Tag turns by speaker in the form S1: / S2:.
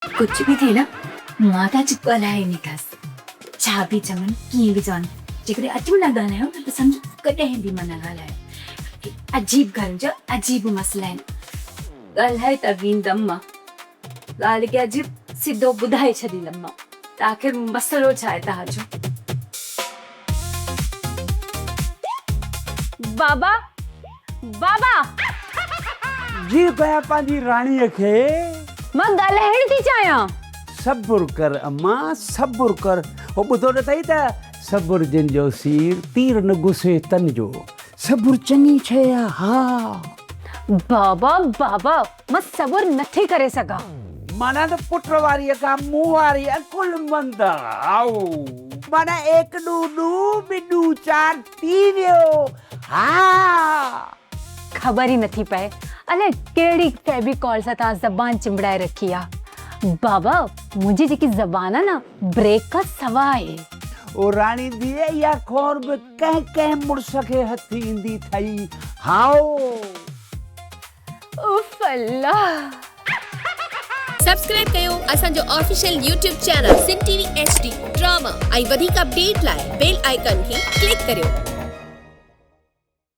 S1: कुछ भी थे ना माता चिपकल है निकास छा भी चमन की भी जान जेकरे अचू लगा है तो समझ कटे भी मना गाला है अजीब घर जो अजीब मसला है गल है तवीन दम्मा गाल के अजीब सिद्धो बुधाई छदी लम्मा आखिर मसलो छाए ताजो
S2: बाबा बाबा
S3: जी कया पांजी रानी खे
S2: मां ॻाल्हाइण थी चाहियां।
S3: सब्र कर अम्मा सब्र कर ओ ॿुधो न अथई त सब्र जिन जो सीर तीर न गुसे तन जो सब्र चङी शइ आहे हा
S2: बाबा बाबा मां सब्र नथी करे सघां।
S3: माना त पुट वारी का मुंह वारी कुल मंद आओ माना एक डू डू बिडू चार थी वियो हा
S2: खबर ही नथी पए अलाए कहिड़ी फेविकॉल सां तव्हां ज़बान चिंबड़ाए रखी आहे। बाबा मुंहिंजी जेकी ज़बान आहे न ब्रेक खां सवा आहे।
S3: ओ रानी दिए या खोर बि कंहिं कंहिं मुड़ुस खे हथ ईंदी थई हाओ
S2: उफ अल्लाह।
S4: सब्सक्राइब कयो असांजो ऑफिशियल यूट्यूब चैनल सिन टीवी HD ड्रामा ऐं वधीक अपडेट लाइ बेल आइकन खे क्लिक करियो।